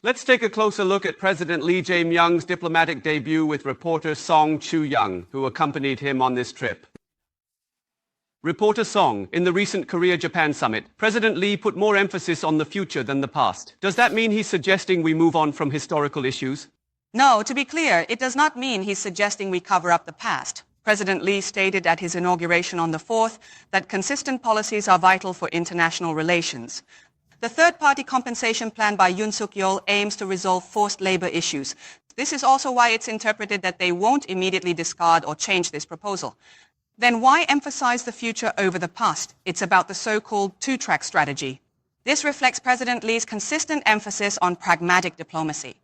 Let's take a closer look at President Lee Jae-myung's diplomatic debut with reporter Song Joo-young, who accompanied him on this trip. Reporter Song, in the recent Korea-Japan summit, President Lee put more emphasis on the future than the past. Does that mean he's suggesting we move on from historical issues? No, to be clear, it does not mean he's suggesting we cover up the past. President Lee stated at his inauguration on the 4th that consistent policies are vital for international relations. The third-party compensation plan by Yoon Suk Yeol aims to resolve forced labor issues. This is also why it's interpreted that they won't immediately discard or change this proposal. Then why emphasize the future over the past? It's about the so-called two-track strategy. This reflects President Lee's consistent emphasis on pragmatic diplomacy.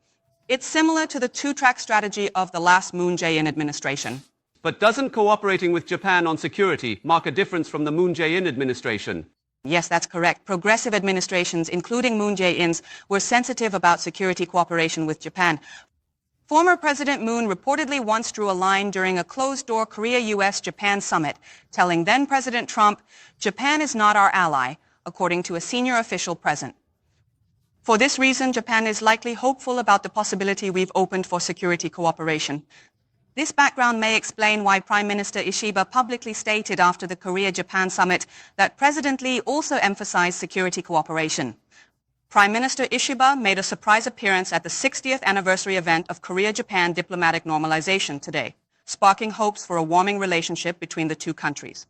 It's similar to the two-track strategy of the last Moon Jae-in administration. But doesn't cooperating with Japan on security mark a difference from the Moon Jae-in administration? Yes, that's correct. Progressive administrations, including Moon Jae-in's, were sensitive about security cooperation with Japan. Former President Moon reportedly once drew a line during a closed-door Korea-US-Japan summit, telling then-President Trump, "Japan is not our ally," according to a senior official present. For this reason, Japan is likely hopeful about the possibility we've opened for security cooperation. This background may explain why Prime Minister Ishiba publicly stated after the Korea-Japan summit that President Lee also emphasized security cooperation. Prime Minister Ishiba made a surprise appearance at the 60th anniversary event of Korea-Japan diplomatic normalization today, sparking hopes for a warming relationship between the two countries.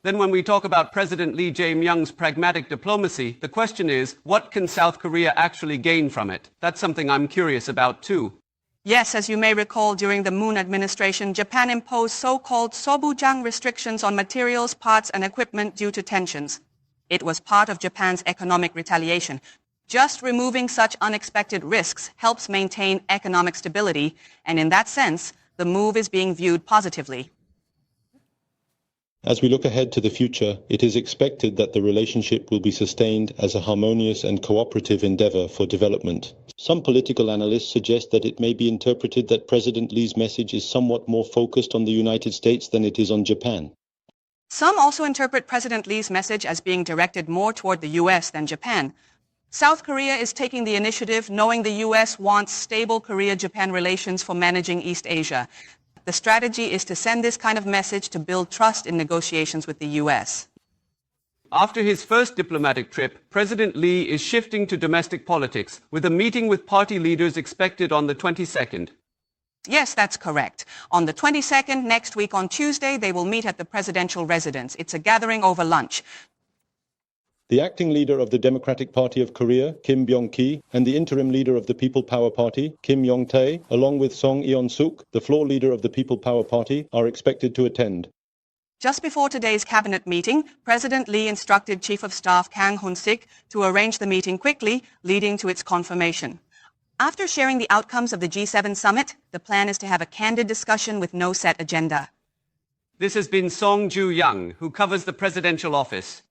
Then when we talk about President Lee Jae-myung's pragmatic diplomacy, the question is, what can South Korea actually gain from it? That's something I'm curious about too. Yes, as you may recall, during the Moon administration, Japan imposed so-called sobujang restrictions on materials, parts, and equipment due to tensions. It was part of Japan's economic retaliation. Just removing such unexpected risks helps maintain economic stability, and in that sense, the move is being viewed positively. As we look ahead to the future, it is expected that the relationship will be sustained as a harmonious and cooperative endeavor for development. Some political analysts suggest that it may be interpreted that President Lee's message is somewhat more focused on the United States than it is on Japan. Some also interpret President Lee's message as being directed more toward the U.S. than Japan. South Korea is taking the initiative, knowing the U.S. wants stable Korea-Japan relations for managing East Asia. The strategy is to send this kind of message to build trust in negotiations with the U.S. After his first diplomatic trip, President Lee is shifting to domestic politics, with a meeting with party leaders expected on the 22nd. Yes, that's correct. On the 22nd, next week on Tuesday, they will meet at the presidential residence. It's a gathering over lunch. The acting leader of the Democratic Party of Korea, Kim Byung-ki, and the interim leader of the People Power Party, Kim Yong-tae, along with Song Eun-suk, the floor leader of the People Power Party, are expected to attend. Just before today's cabinet meeting, President Lee instructed Chief of Staff Kang Hoon-sik to arrange the meeting quickly, leading to its confirmation. After sharing the outcomes of the G7 summit, the plan is to have a candid discussion with no set agenda. This has been Song Joo-young, who covers the presidential office.